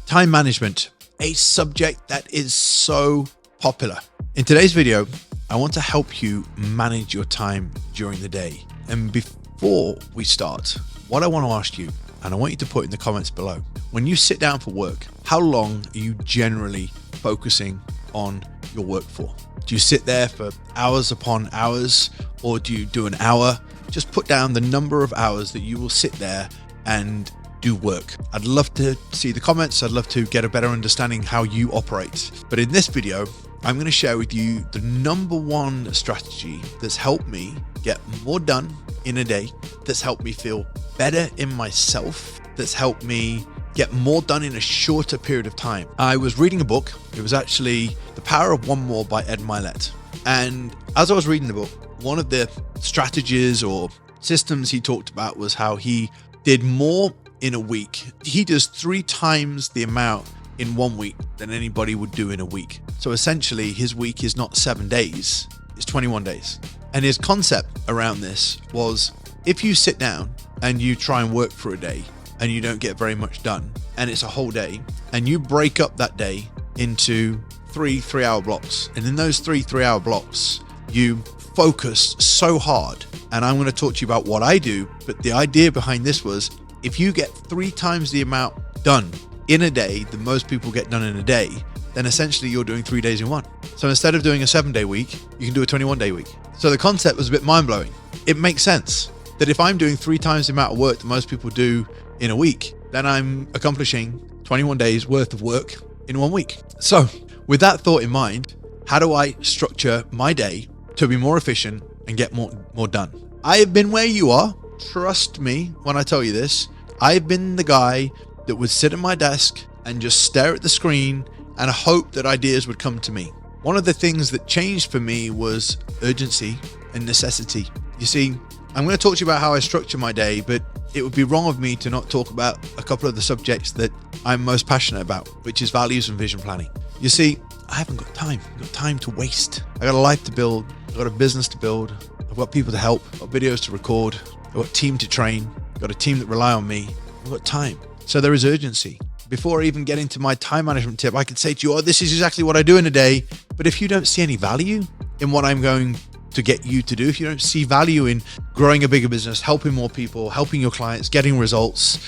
Time management, a subject that is so popular. In today's video, I want to help you manage your time during the day. And before we start, what I want to ask you, and I want you to put in the comments below, when you sit down for work, how long are you generally focusing on your work for? Do you sit there for hours upon hours, or do you do an hour? Just put down the number of hours that you will sit there and do work. I'd love to see the comments. I'd love to get a better understanding how you operate. But in this video, I'm going to share with you the number one strategy that's helped me get more done in a day, that's helped me feel better in myself, that's helped me get more done in a shorter period of time. I was reading a book. It was actually The Power of One More by Ed Mylett. And as I was reading the book, one of the strategies or systems he talked about was how he did more in a week. He does 3 times the amount in 1 week than anybody would do in a week. So essentially his week is not 7 days, it's 21 days. And his concept around this was, if you sit down and you try and work for a day and you don't get very much done, and it's a whole day, and you break up that day into 3 3-hour blocks, and in those 3 3-hour blocks you focus so hard. And I'm going to talk to you about what I do, but the idea behind this was, if you get 3 times the amount done in a day that most people get done in a day, then essentially you're doing 3 days in one. So instead of doing a 7-day week, you can do a 21-day week. So the concept was a bit mind-blowing. It makes sense that if I'm doing 3 times the amount of work that most people do in a week, then I'm accomplishing 21 days worth of work in 1 week. So with that thought in mind, how do I structure my day to be more efficient and get more done? I have been where you are. Trust me when I tell you this. I've been the guy that would sit at my desk and just stare at the screen and hope that ideas would come to me. One of the things that changed for me was urgency and necessity. You see, I'm going to talk to you about how I structure my day, but it would be wrong of me to not talk about a couple of the subjects that I'm most passionate about, which is values and vision planning. You see, I haven't got time. I've got time to waste. I got a life to build. I've got a business to build. I've got people to help. I've got videos to record. I've got a team to train. I've got a team that rely on me. I've got time. So there is urgency. Before I even get into my time management tip, I could say to you, oh, this is exactly what I do in a day. But if you don't see any value in what I'm going to get you to do, if you don't see value in growing a bigger business, helping more people, helping your clients, getting results,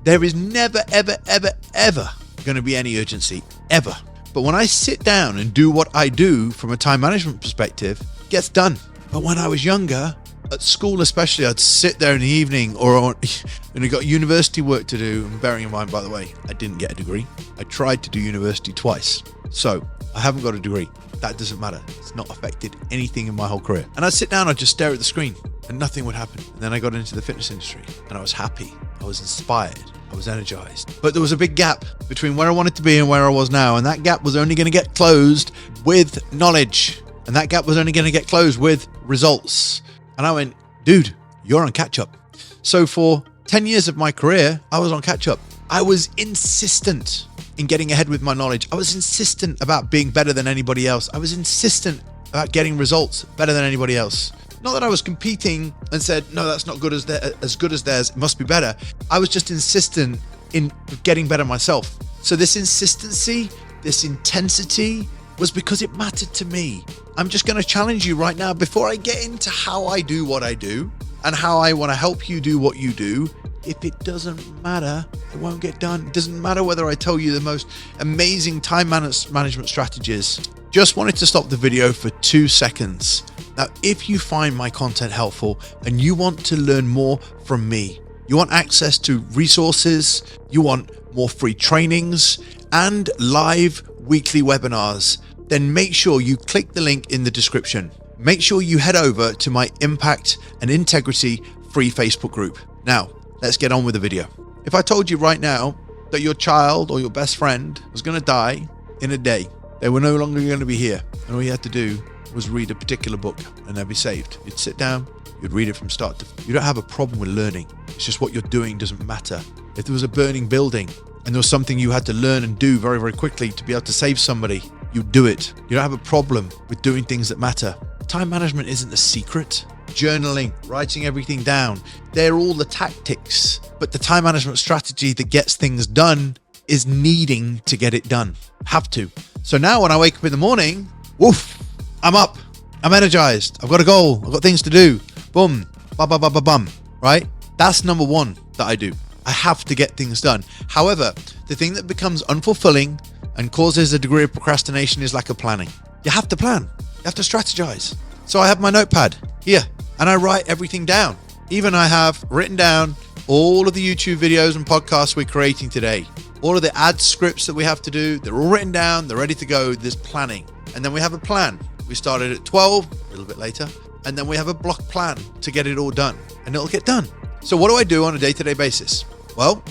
there is never, ever, ever, ever going to be any urgency, ever. But when I sit down and do what I do from a time management perspective, it gets done. But when I was younger, at school especially, I'd sit there in the evening and I got university work to do. And bearing in mind, by the way, I didn't get a degree. I tried to do university twice. So I haven't got a degree. That doesn't matter. It's not affected anything in my whole career. And I'd sit down, I'd just stare at the screen and nothing would happen. And then I got into the fitness industry and I was happy. I was inspired. I was energized. But there was a big gap between where I wanted to be and where I was now. And that gap was only going to get closed with knowledge. And that gap was only going to get closed with results. And I went, dude, you're on catch up. So for 10 years of my career, I was on catch up. I was insistent in getting ahead with my knowledge. I was insistent about being better than anybody else. I was insistent about getting results better than anybody else. Not that I was competing and said, no, that's not good as good as theirs. It must be better. I was just insistent in getting better myself. So this insistency, this intensity was because it mattered to me. I'm just going to challenge you right now before I get into how I do what I do and how I want to help you do what you do. If it doesn't matter, it won't get done. It doesn't matter whether I tell you the most amazing time management strategies. Just wanted to stop the video for 2 seconds. Now, if you find my content helpful and you want to learn more from me, you want access to resources, you want more free trainings and live weekly webinars, then make sure you click the link in the description. Make sure you head over to my Impact and Integrity free Facebook group. Now, let's get on with the video. If I told you right now that your child or your best friend was going to die in a day, they were no longer going to be here, and all you had to do was read a particular book and they'd be saved. You'd sit down, you'd read it from start to finish. You don't have a problem with learning. It's just what you're doing doesn't matter. If there was a burning building and there was something you had to learn and do very, very quickly to be able to save somebody, you'd do it. You don't have a problem with doing things that matter. Time management isn't the secret. Journaling, writing everything down, they're all the tactics. But the time management strategy that gets things done is needing to get it done. Have to. So now when I wake up in the morning, woof, I'm up. I'm energized. I've got a goal. I've got things to do. Boom, bum, right? That's number one that I do. I have to get things done. However, the thing that becomes unfulfilling and causes a degree of procrastination is lack of planning. You have to plan. You have to strategize. So I have my notepad here and I write everything down. Even I have written down all of the YouTube videos and podcasts we're creating today. All of the ad scripts that we have to do, they're all written down, they're ready to go. There's planning. And then we have a plan. We started at 12, a little bit later, and then we have a block plan to get it all done, and it'll get done. So what do I do on a day-to-day basis? Well,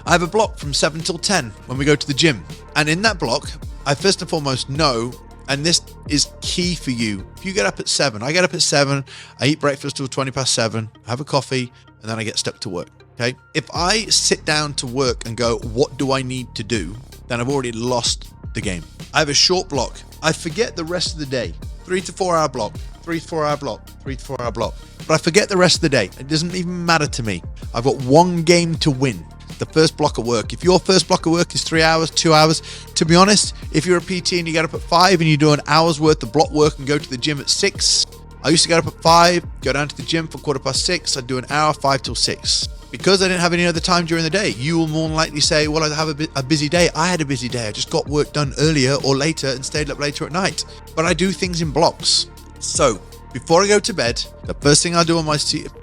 I have a block from 7 till 10 when we go to the gym. And in that block, I first and foremost know, and this is key for you, if you get up at 7, I get up at 7, I eat breakfast till 20 past 7, I have a coffee, and then I get stuck to work. Okay. If I sit down to work and go, what do I need to do? Then I've already lost the game. I have a short block. I forget the rest of the day. 3 to 4 hour block, 3 to 4 hour block, 3 to 4 hour block. But I forget the rest of the day. It doesn't even matter to me. I've got one game to win. The first block of work. If your first block of work is 3 hours, 2 hours, to be honest, if you're a PT and you get up at 5 and you do an hour's worth of block work and go to the gym at 6, I used to get up at 5, go down to the gym for 6:15. I'd do an hour, 5 till 6. Because I didn't have any other time during the day, you will more than likely say, well, I have a busy day. I had a busy day. I just got work done earlier or later and stayed up later at night. But I do things in blocks. So before I go to bed, the first thing I do on my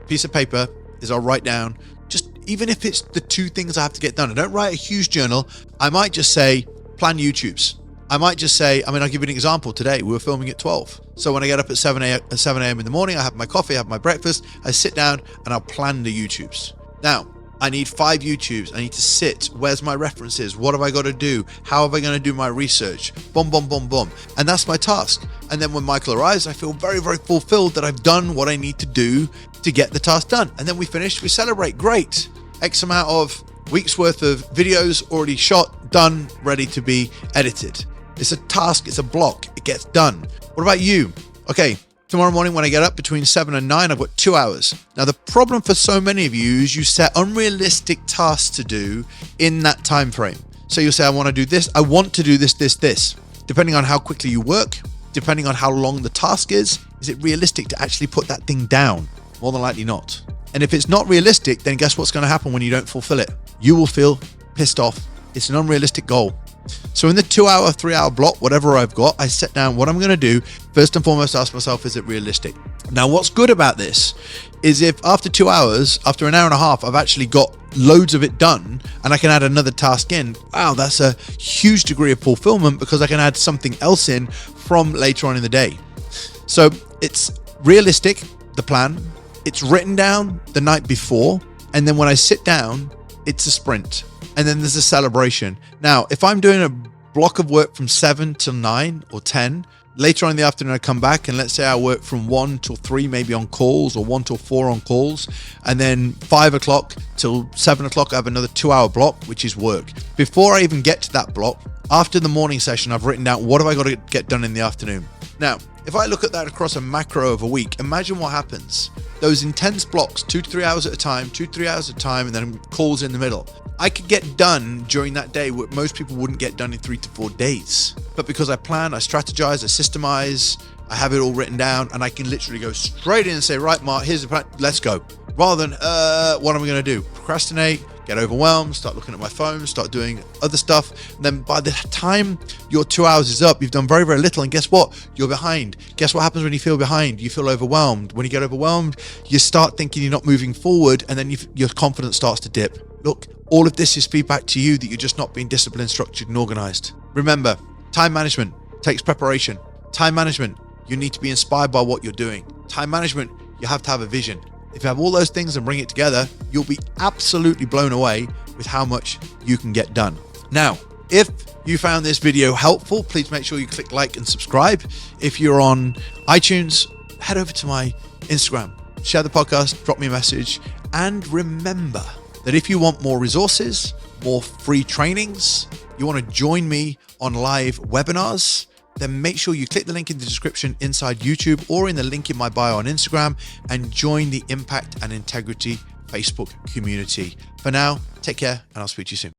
piece of paper is I'll write down, just even if it's the 2 things I have to get done. I don't write a huge journal. I might just say, plan YouTubes. I might just say, I'll give you an example. Today, we were filming at 12. So when I get up at 7 a.m. in the morning, I have my coffee, I have my breakfast, I sit down and I'll plan the YouTubes. Now, I need 5 YouTubes. I need to sit. Where's my references? What have I got to do? How am I going to do my research? Boom, boom, boom, boom. And that's my task. And then when Michael arrives, I feel very, very fulfilled that I've done what I need to do to get the task done. And then we finish, we celebrate. Great. X amount of weeks worth of videos already shot, done, ready to be edited. It's a task, it's a block, it gets done. What about you? Okay, tomorrow morning when I get up between 7 and 9, I've got 2 hours. Now the problem for so many of you is you set unrealistic tasks to do in that time frame. So you'll say, I want to do this, I want to do this. Depending on how quickly you work, depending on how long the task is it realistic to actually put that thing down? More than likely not. And if it's not realistic, then guess what's going to happen when you don't fulfill it? You will feel pissed off. It's an unrealistic goal. So in the 2 hour, 3 hour block, whatever I've got, I set down what I'm going to do. First and foremost, ask myself, is it realistic? Now, what's good about this is if after 2 hours, after an hour and a half, I've actually got loads of it done and I can add another task in, wow, that's a huge degree of fulfillment because I can add something else in from later on in the day. So it's realistic, the plan. It's written down the night before. And then when I sit down, it's a sprint. And then there's a celebration. Now, if I'm doing a block of work from 7 till 9 or 10, later on in the afternoon, I come back and let's say I work from 1 till 3, maybe on calls, or 1 till 4 on calls. And then 5 o'clock till 7 o'clock, I have another 2 hour block, which is work. Before I even get to that block, after the morning session, I've written down what have I got to get done in the afternoon. Now, if I look at that across a macro of a week, imagine what happens. Those intense blocks, 2 to 3 hours at a time, 2 to 3 hours at a time, and then calls in the middle. I could get done during that day what most people wouldn't get done in 3 to 4 days. But because I plan, I strategize, I systemize, I have it all written down, and I can literally go straight in and say, right, Mark, here's the plan, let's go. Rather than, what am I going to do? Procrastinate, get overwhelmed, start looking at my phone, start doing other stuff. And then by the time your 2 hours is up, you've done very, very little. And guess what? You're behind. Guess what happens when you feel behind? You feel overwhelmed. When you get overwhelmed, you start thinking you're not moving forward, and then your confidence starts to dip. Look, all of this is feedback to you that you're just not being disciplined, structured, and organized. Remember, time management takes preparation. Time management, you need to be inspired by what you're doing. Time management, you have to have a vision. If you have all those things and bring it together, you'll be absolutely blown away with how much you can get done. Now, if you found this video helpful, please make sure you click like and subscribe. If you're on iTunes, head over to my Instagram, share the podcast, drop me a message, and remember that if you want more resources, more free trainings, you want to join me on live webinars, then make sure you click the link in the description inside YouTube or in the link in my bio on Instagram and join the Impact and Integrity Facebook community. For now, take care and I'll speak to you soon.